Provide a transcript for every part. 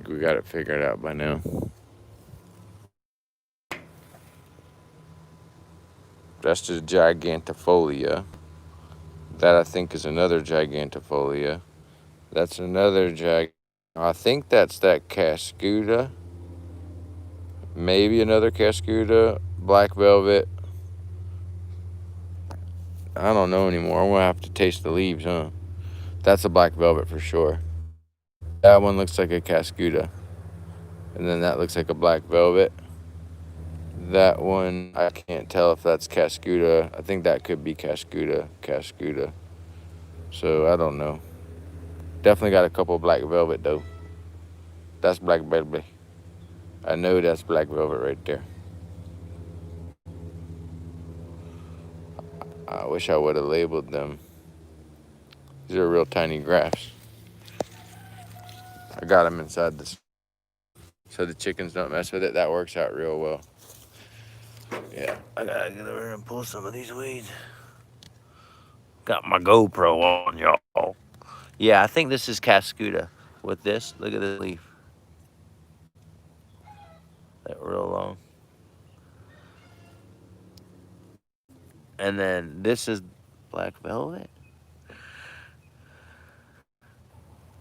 think we got it figured out by now. That's the gigantifolia. That I think is another gigantifolia. That's another I think that's that cascuda. Maybe another cascuda. Black velvet. I don't know anymore. I'm gonna have to taste the leaves, huh? That's a black velvet for sure. That one looks like a cascuda. And then that looks like a black velvet. That one, I can't tell if that's cascuda. I think that could be cascuda. So I don't know. Definitely got a couple black velvet though. That's black velvet. I know that's black velvet right there. I wish I would have labeled them. These are real tiny grafts. I got them inside this so the chickens don't mess with it. That works out real well. Yeah, I gotta get over and pull some of these weeds. Got my GoPro on, y'all. Yeah, I think this is cascuda. With this, look at this leaf. That real long. And then this is black velvet.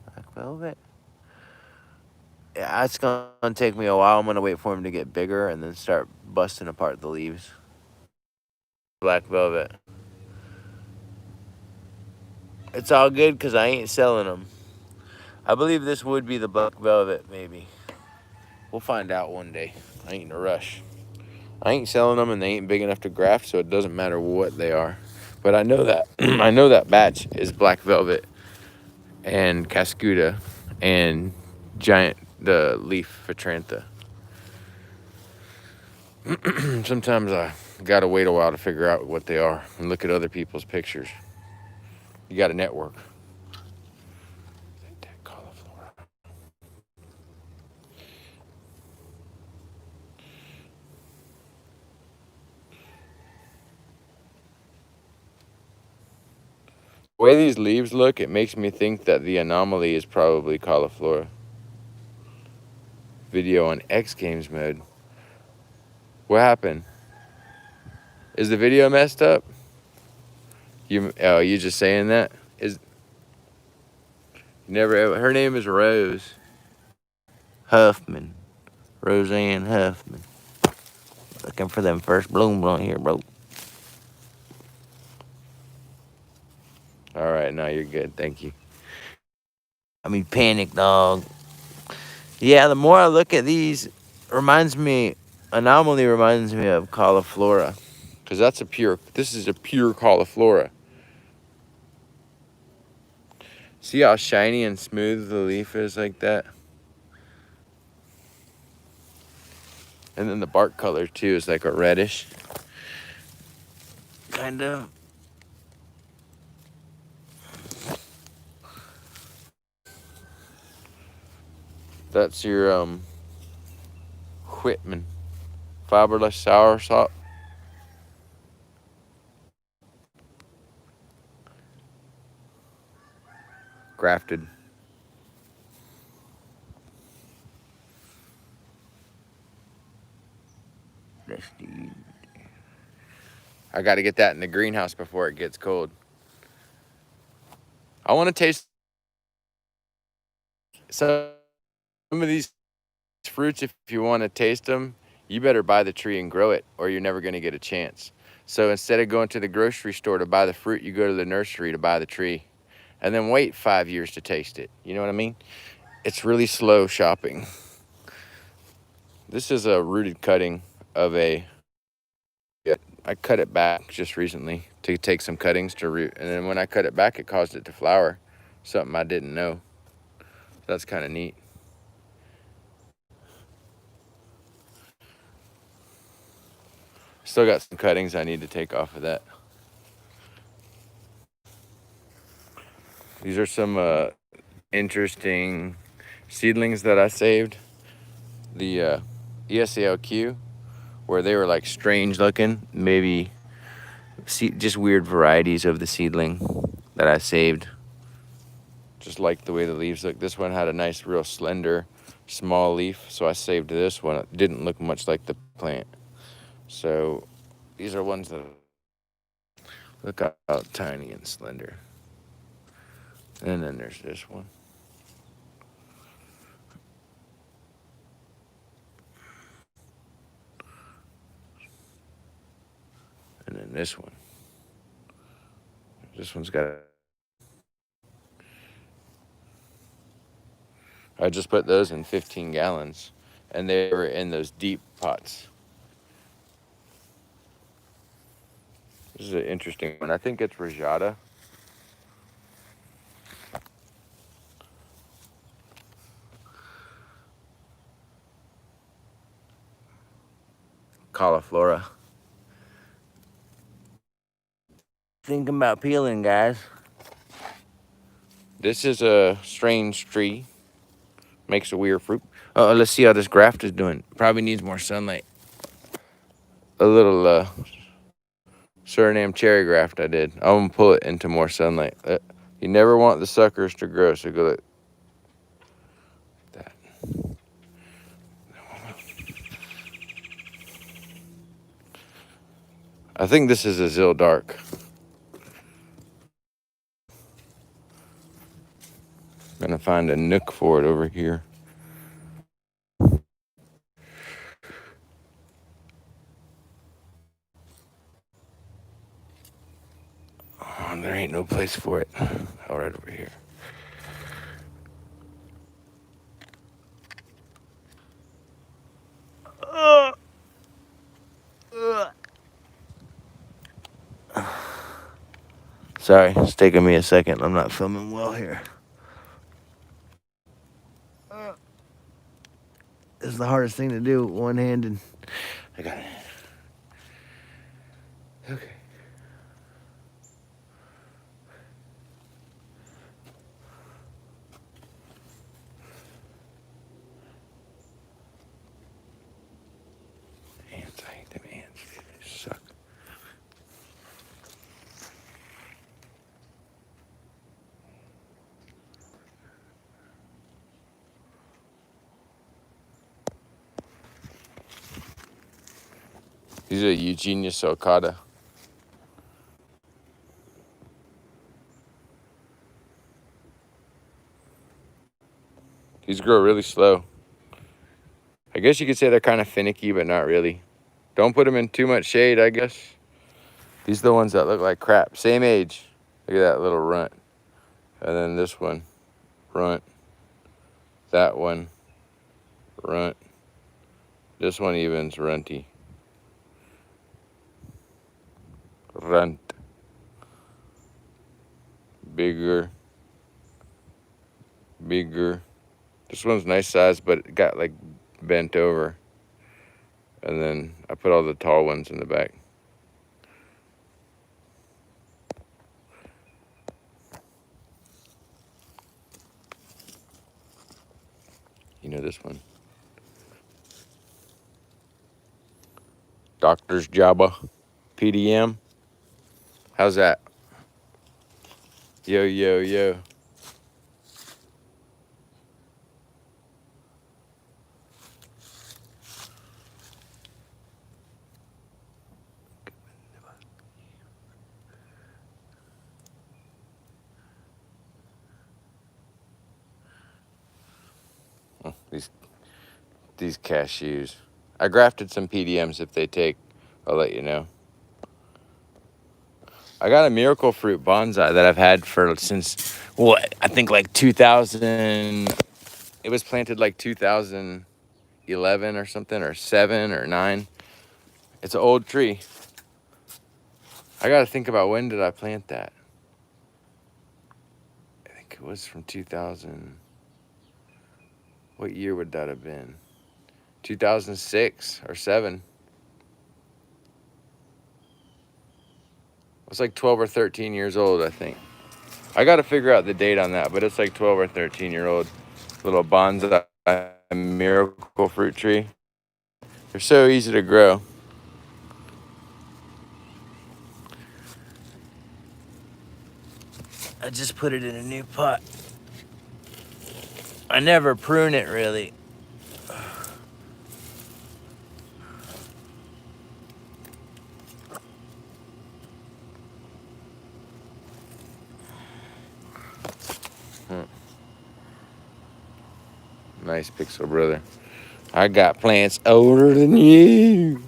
Black velvet. Yeah, it's gonna take me a while. I'm gonna wait for him to get bigger and then start busting apart the leaves. Black velvet. It's all good because I ain't selling them. I believe this would be the black velvet, maybe. We'll find out one day. I ain't in a rush. I ain't selling them and they ain't big enough to graft, so it doesn't matter what they are. But I know that I know that batch is black velvet and cascuda and the leaf Vitrantha. Sometimes I gotta wait a while to figure out what they are and look at other people's pictures. You gotta network. The way these leaves look, it makes me think that the anomaly is probably cauliflower. Video on X Games mode. What happened? Is the video messed up? You just saying that? Her name is Rose Huffman. Roseanne Huffman. Looking for them first blooms on here, bro. All right, now you're good. Thank you. I mean, panic, dog. Yeah, the more I look at these, anomaly reminds me of cauliflower. Because this is a pure cauliflower. See how shiny and smooth the leaf is like that? And then the bark color too is like a reddish. Kind of. That's your Whitman fiberless soursop. Grafted. I got to get that in the greenhouse before it gets cold. I want to taste some of these fruits. If you want to taste them, you better buy the tree and grow it, or you're never going to get a chance. So instead of going to the grocery store to buy the fruit, you go to the nursery to buy the tree, and then wait 5 years to taste it. You know what I mean? It's really slow shopping. This is a rooted cutting of I cut it back just recently to take some cuttings to root, and then when I cut it back, it caused it to flower. Something I didn't know. That's kind of neat. Still got some cuttings I need to take off of that. These are some interesting seedlings that I saved. The ESALQ, where they were like strange looking, maybe just weird varieties of the seedling that I saved. Just like the way the leaves look. This one had a nice, real slender, small leaf, so I saved this one. It didn't look much like the plant. So these are ones that look out tiny and slender. And then there's this one. And then this one. This one's got... I just put those in 15 gallons. And they were in those deep pots. This is an interesting one. I think it's Rajada. Cauliflora. Thinking about peeling, guys. This is a strange tree. Makes a weird fruit. Let's see how this graft is doing. Probably needs more sunlight. A little Suriname cherry graft I did. I'm gonna pull it into more sunlight. You never want the suckers to grow, so go like that. I think this is a Zill Dark. Gonna find a nook for it over here. Oh, there ain't no place for it. All right, over here. Sorry, it's taking me a second. I'm not filming well here. This is the hardest thing to do, one-handed. I got it. Okay. Ants, I hate them ants. They suck. These are Eugenia sulcata. These grow really slow. I guess you could say they're kind of finicky, but not really. Don't put them in too much shade, I guess. These are the ones that look like crap. Same age. Look at that little runt. And then this one, runt. That one, runt. This one even's runty. Runt. Bigger. Bigger. This one's nice size, but it got like bent over. And then I put all the tall ones in the back. You know this one. Doctor's Jabba. PDM. How's that? Yo, yo, yo. Oh, these cashews. I grafted some PDMs. If they take, I'll let you know. I got a miracle fruit bonsai that I've had since, what, I think like 2000. It was planted like 2011 or something, or 7 or 9. It's an old tree. I got to think about, when did I plant that? I think it was from 2000. What year would that have been? 2006 or 7. It's like 12 or 13 years old, I think. I got to figure out the date on that, but it's like 12 or 13-year-old little bonsai miracle fruit tree. They're so easy to grow. I just put it in a new pot. I never prune it really. Nice pixel, brother. I got plants older than you.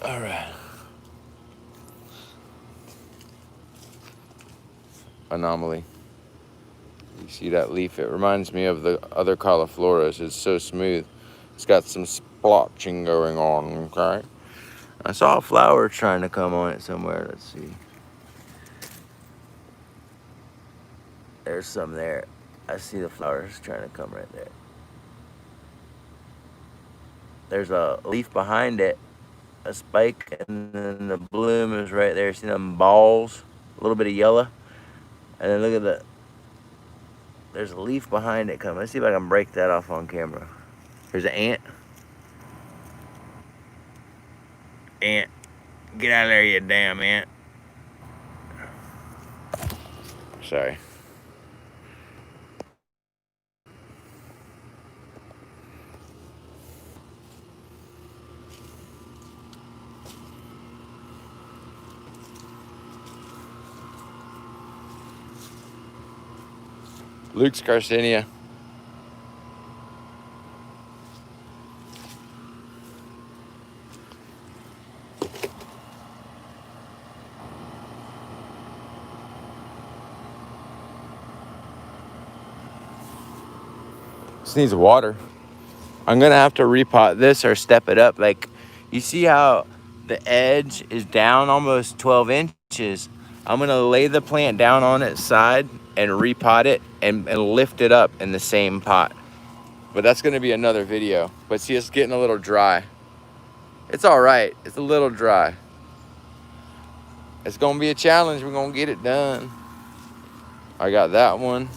All right. Anomaly. You see that leaf? It reminds me of the other caulifloras. It's so smooth. It's got some splotching going on, okay? I saw a flower trying to come on it somewhere. Let's see. There's some there. I see the flowers trying to come right there. There's a leaf behind it, a spike, and then the bloom is right there. See them balls? A little bit of yellow. And then look at there's a leaf behind it coming. Let's see if I can break that off on camera. There's an ant. Ant. Get out of there, you damn ant. Sorry. Luke's Garcinia. This needs water. I'm gonna have to repot this or step it up. Like, you see how the edge is down almost 12 inches? I'm gonna lay the plant down on its side and repot it and lift it up in the same pot. But that's gonna be another video. But see, it's getting a little dry. It's all right, it's a little dry. It's gonna be a challenge, we're gonna get it done. I got that one,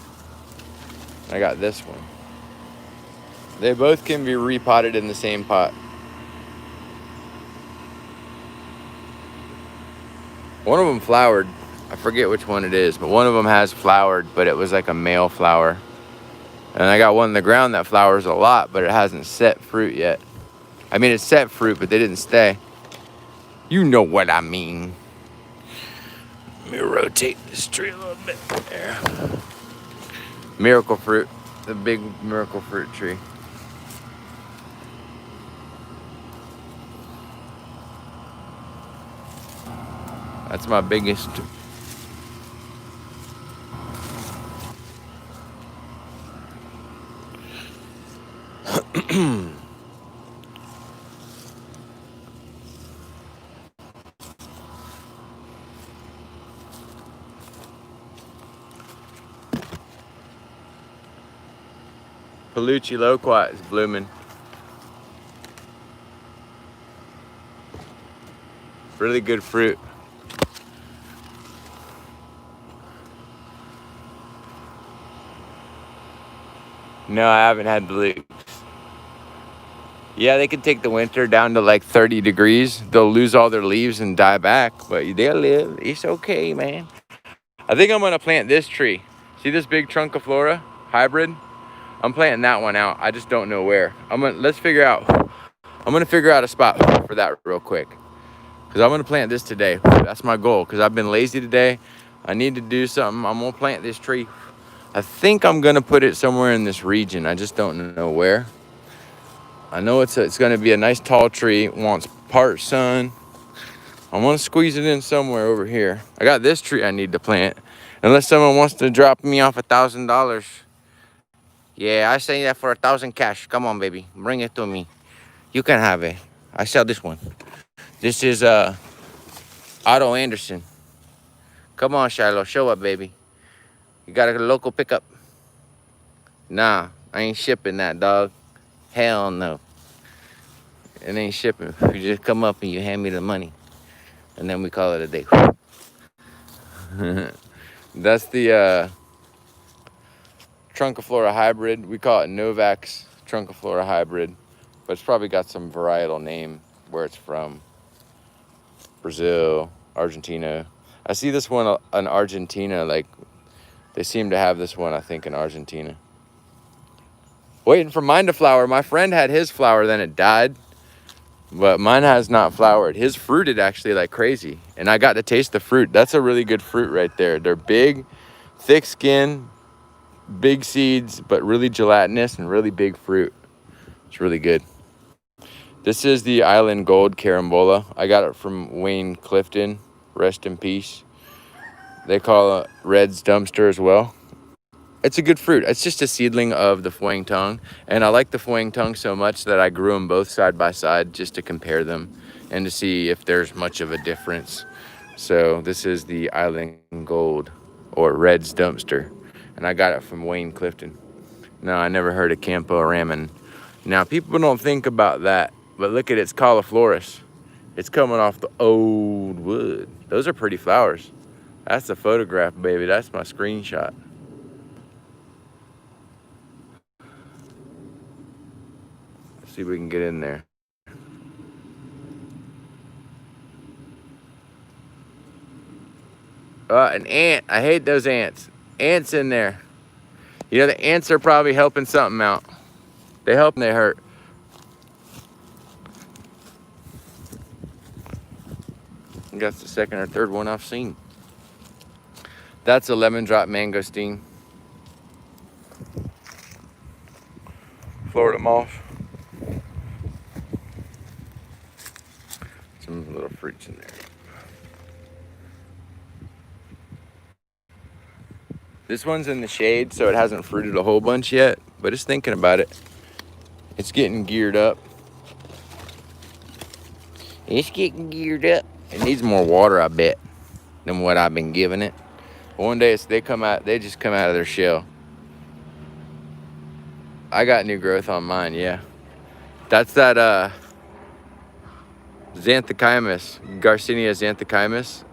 I got this one. They both can be repotted in the same pot. One of them flowered. I forget which one it is, but one of them has flowered, but it was like a male flower. And I got one in the ground that flowers a lot, but it hasn't set fruit yet. I mean, it's set fruit, but they didn't stay. You know what I mean. Let me rotate this tree a little bit there. Miracle fruit, the big miracle fruit tree. That's my biggest. Palucci loquat is blooming. Really good fruit. No, I haven't had the leeks. Yeah, they can take the winter down to like 30 degrees. They'll lose all their leaves and die back, but they'll live. It's okay, man. I think I'm gonna plant this tree. See this big Trunciflora hybrid? I'm planting that one out. I just don't know where. I'm gonna figure out a spot for that real quick. Cause I'm gonna plant this today. That's my goal, cause I've been lazy today. I need to do something. I'm gonna plant this tree. I think I'm gonna put it somewhere in this region. I just don't know where. I know it's gonna be a nice tall tree. It wants part sun. I'm gonna squeeze it in somewhere over here. I got this tree I need to plant. Unless someone wants to drop me off $1,000. Yeah, I say that for 1,000 cash. Come on, baby, bring it to me. You can have it. I sell this one. This is Otto Anderson. Come on, Shiloh, show up, baby. You got a local pickup? Nah, I ain't shipping that, dog. Hell no. It ain't shipping. You just come up and you hand me the money. And then we call it a day. That's the Trunciflora hybrid. We call it Novak's Trunciflora hybrid. But it's probably got some varietal name where it's from. Brazil, Argentina. I see this one in Argentina. Like, they seem to have this one, I think, in Argentina. Waiting for mine to flower. My friend had his flower, then it died. But mine has not flowered. His fruited actually like crazy. And I got to taste the fruit. That's a really good fruit right there. They're big, thick skin, big seeds, but really gelatinous and really big fruit. It's really good. This is the Island Gold Carambola. I got it from Wayne Clifton. Rest in peace. They call it Red's Dumpster as well. It's a good fruit. It's just a seedling of the Fuang Tung. And I like the Fuang Tung so much that I grew them both side by side just to compare them and to see if there's much of a difference. So this is the Island Gold, or Red's Dumpster. And I got it from Wayne Clifton. No, I never heard of Campo Ramen. Now, people don't think about that, but look at its caulifloris. It's coming off the old wood. Those are pretty flowers. That's a photograph, baby. That's my screenshot. See if we can get in there. An ant. I hate those ants. Ants in there. You know, the ants are probably helping something out. They help and they hurt. I think that's the second or third one I've seen. That's a lemon drop mangosteen. Florida moss. Some little fruits in there. This one's in the shade, so it hasn't fruited a whole bunch yet, but it's thinking about it. It's getting geared up. It's getting geared up. It needs more water, I bet, than what I've been giving it. One day they just come out of their shell. I got new growth on mine, yeah. That's that Xanthochymus, Garcinia xanthochymus.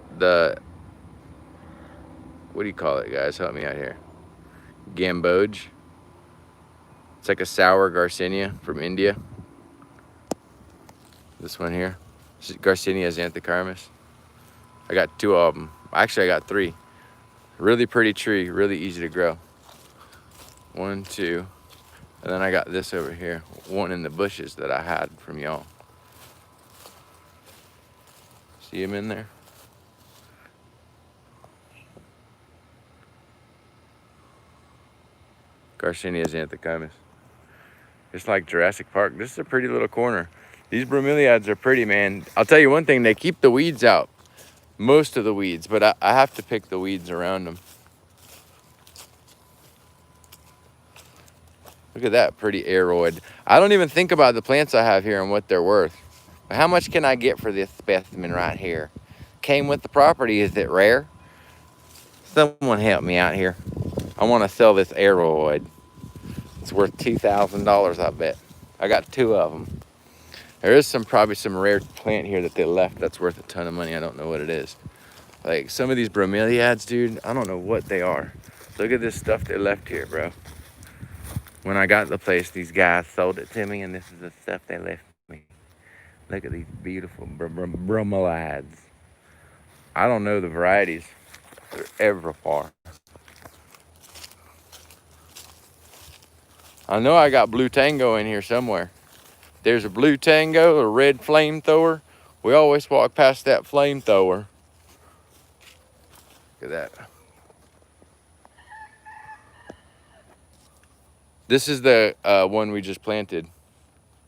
What do you call it, guys? Help me out here. Gamboge. It's like a sour Garcinia from India. This one here. This is Garcinia xanthochymus. I got 2 of them. Actually, I got 3. Really pretty tree, really easy to grow. 1, 2. And then I got this over here. One in the bushes that I had from y'all. See him in there? Garcinia xanthochymus. It's like Jurassic Park. This is a pretty little corner. These bromeliads are pretty, man. I'll tell you one thing, they keep the weeds out. Most of the weeds, but I have to pick the weeds around them. Look at that pretty aroid. I don't even think about the plants I have here and what they're worth. But how much can I get for this specimen right here? Came with the property. Is it rare? Someone help me out here. I want to sell this aroid. It's worth $2,000, I bet. I got 2 of them. There is probably some rare plant here that they left that's worth a ton of money. I don't know what it is. Like some of these bromeliads, dude, I don't know what they are. Look at this stuff they left here, bro. When I got the place, these guys sold it to me, and this is the stuff they left me. Look at these beautiful bromeliads. I don't know the varieties. They're everywhere. I know I got blue tango in here somewhere. There's a blue tango, a red flamethrower. We always walk past that flamethrower. Look at that. This is the one we just planted.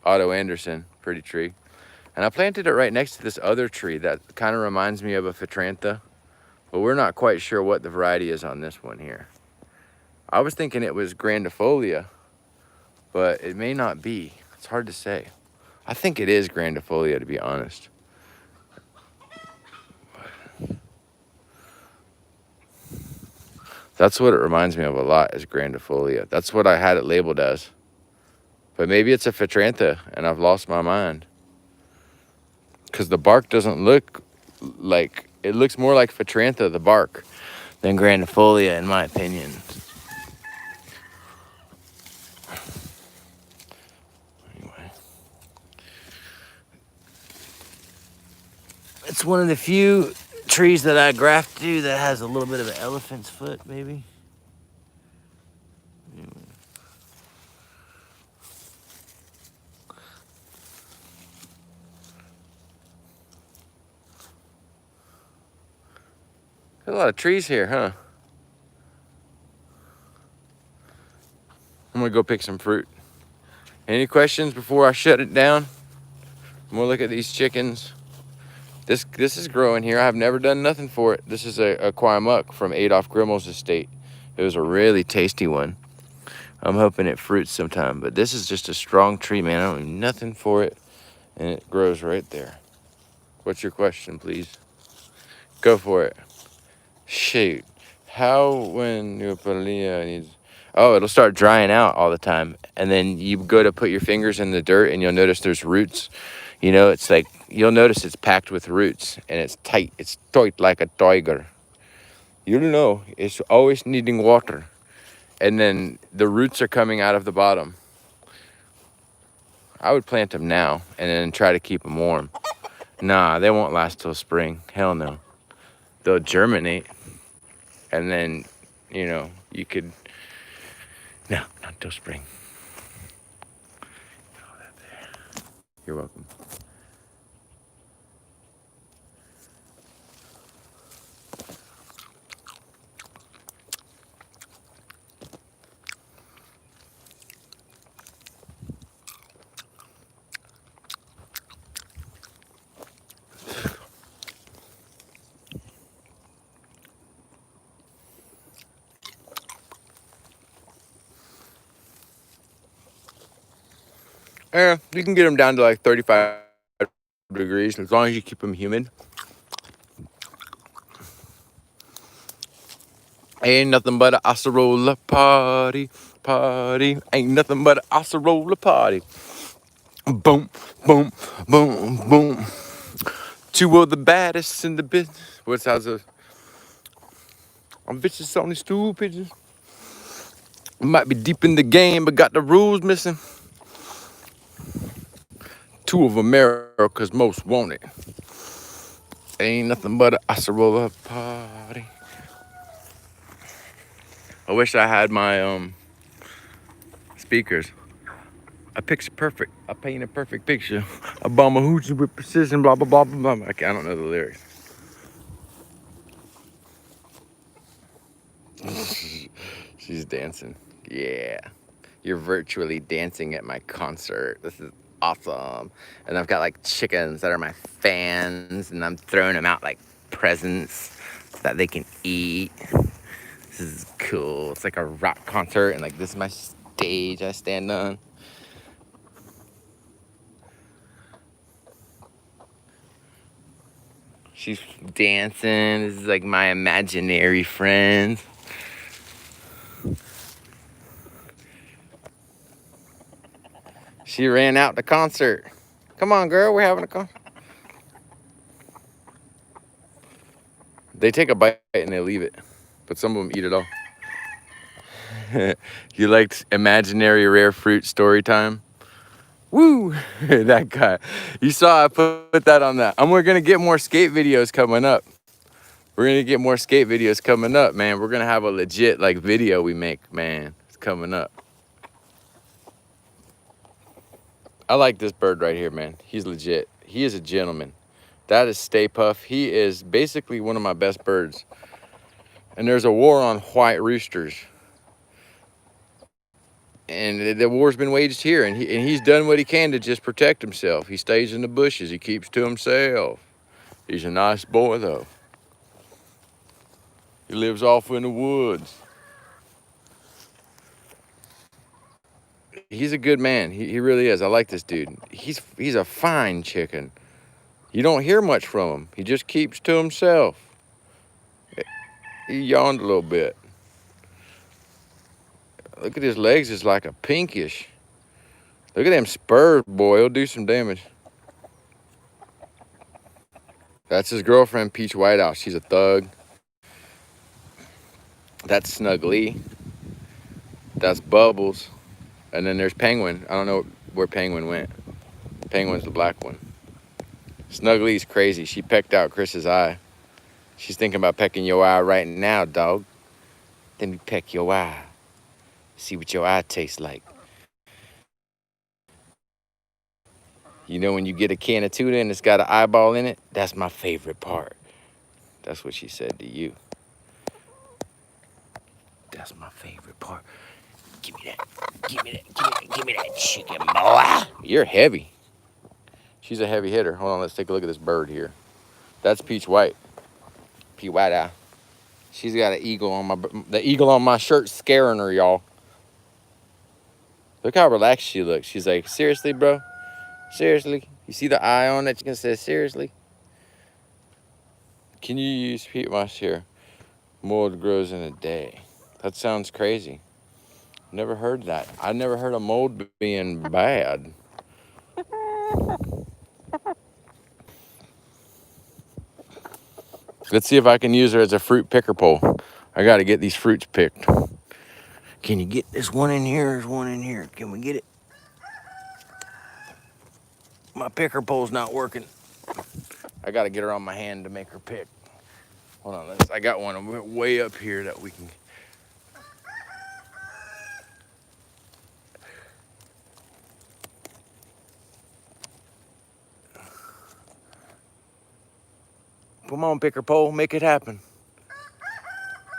Otto Anderson, pretty tree. And I planted it right next to this other tree that kind of reminds me of a Phatrantha. But we're not quite sure what the variety is on this one here. I was thinking it was grandifolia, but it may not be. It's hard to say. I think it is grandifolia, to be honest. That's what it reminds me of a lot, is grandifolia. That's what I had it labeled as. But maybe it's a Phatrantha, and I've lost my mind. Because the bark doesn't look like, it looks more like Phatrantha, the bark, than grandifolia, in my opinion. Anyway. It's one of the few trees that I grafted to that has a little bit of an elephant's foot, maybe. There's a lot of trees here, huh? I'm gonna go pick some fruit. Any questions before I shut it down? I'm gonna look at these chickens. This is growing here. I've never done nothing for it. This is a Quamuck from Adolph Grimmel's estate. It was a really tasty one. I'm hoping it fruits sometime, but this is just a strong tree, man. I don't do nothing for it, and it grows right there. What's your question, please? Go for it. Shoot. How when your palilla needs... Oh, it'll start drying out all the time, and then you go to put your fingers in the dirt, and you'll notice there's roots. You know, it's like, you'll notice it's packed with roots, and it's tight. It's tight like a tiger. You'll know, it's always needing water. And then the roots are coming out of the bottom. I would plant them now, and then try to keep them warm. Nah, they won't last till spring. Hell no. They'll germinate, and then, you know, you could... No, not till spring. You're welcome. Yeah, you can get them down to like 35 degrees as long as you keep them humid. Ain't nothing but a acerola party, party. Ain't nothing but a acerola party. Boom, boom, boom, boom. Two of the baddest in the business. What's how's it? I'm vicious on these stupid. Might be deep in the game, but got the rules missing. Two of America's most wanted. Ain't nothing but a acerola party. I wish I had my speakers. A picture perfect. I paint a perfect picture. A bomber hoochie with precision, blah, blah, blah, blah, blah. I don't know the lyrics. She's dancing. Yeah. You're virtually dancing at my concert. This is awesome. And I've got like chickens that are my fans, and I'm throwing them out like presents that they can eat. This is cool. It's like a rock concert, and like this is my stage I stand on. She's dancing. This is like my imaginary friend. She ran out the concert. Come on, girl, we're having a concert. They take a bite and they leave it, but some of them eat it all. You liked imaginary rare fruit story time? Woo! That guy. You saw I put that on that. We're going to get more skate videos coming up. We're going to get more skate videos coming up, man. We're going to have a legit like video we make, man. It's coming up. I like this bird right here, man. He's legit. He is a gentleman. That is Stay Puff. He is basically one of my best birds. And there's a war on white roosters. And the war's been waged here, and he's done what he can to just protect himself. He stays in the bushes. He keeps to himself. He's a nice boy, though. He lives off in the woods. He's a good man. He really is. I like this dude. He's a fine chicken. You don't hear much from him. He just keeps to himself. He yawned a little bit. Look at his legs. It's like a pinkish. Look at them spurs, boy. He'll do some damage. That's his girlfriend, Peach Whitehouse. She's a thug. That's Snuggly. That's Bubbles. And then there's Penguin. I don't know where Penguin went. Penguin's the black one. Snuggly's crazy. She pecked out Chris's eye. She's thinking about pecking your eye right now, dog. Let me peck your eye. See what your eye tastes like. You know when you get a can of tuna and it's got an eyeball in it? That's my favorite part. That's what she said to you. That's my favorite part. Give me that. Give me that. Give me that. Give me that chicken, boy. You're heavy. She's a heavy hitter. Hold on, let's take a look at this bird here. That's Peach White. Peach White Eye. She's got an eagle on the eagle on my shirt scaring her, y'all. Look how relaxed she looks. She's like, seriously, bro? Seriously? You see the eye on it? You can say, seriously? Can you use peat moss here? Mold grows in a day. That sounds crazy. Never heard that. I never heard of mold being bad. Let's see if I can use her as a fruit picker pole. I got to get these fruits picked. Can you get this one in here? There's one in here. Can we get it? My picker pole's not working. I got to get her on my hand to make her pick. Hold on. I got one way up here that we can... Come on, picker pole, make it happen.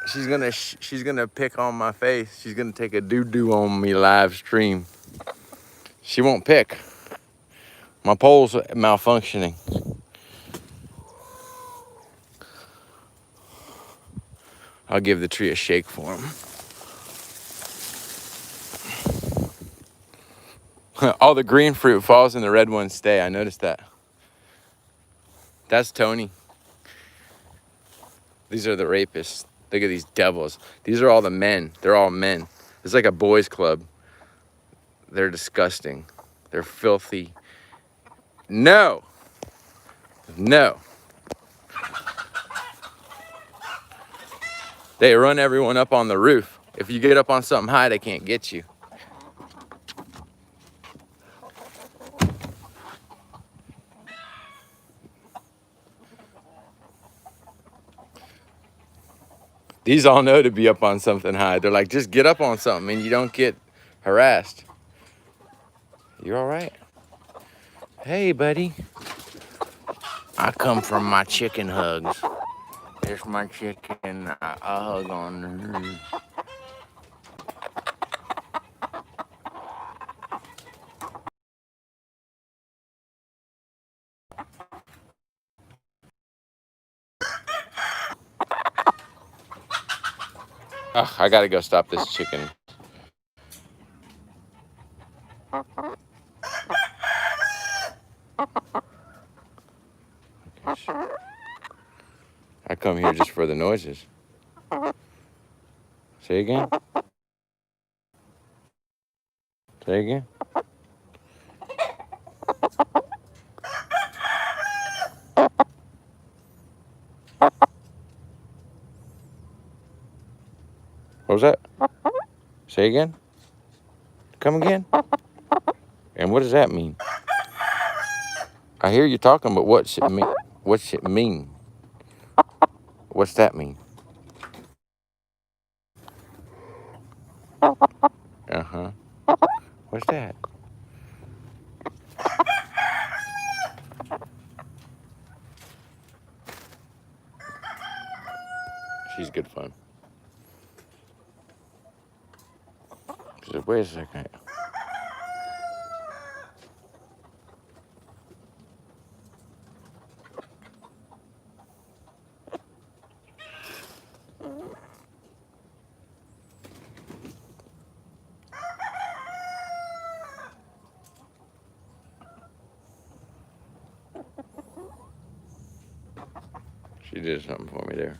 She's gonna pick on my face. She's gonna take a doo-doo on me live stream. She won't pick. My pole's malfunctioning. I'll give the tree a shake for him. All the green fruit falls and the red ones stay. I noticed that. That's Tony. These are the rapists. Look at these devils. These are all the men. They're all men. It's like a boys' club. They're disgusting. They're filthy. No. No. They run everyone up on the roof. If you get up on something high, they can't get you. These all know to be up on something high. They're like, just get up on something and you don't get harassed. You all right? Hey, buddy. I come from my chicken hugs. There's my chicken. I hug on her. Ugh, I gotta go stop this chicken. I come here just for the noises. Say again? Say again? What was that? Say again? Come again? And what does that mean? I hear you talking, but what's it mean? What's it mean? What's that mean? Uh-huh. What's that? She's good fun. She said, wait a second. She did something for me there.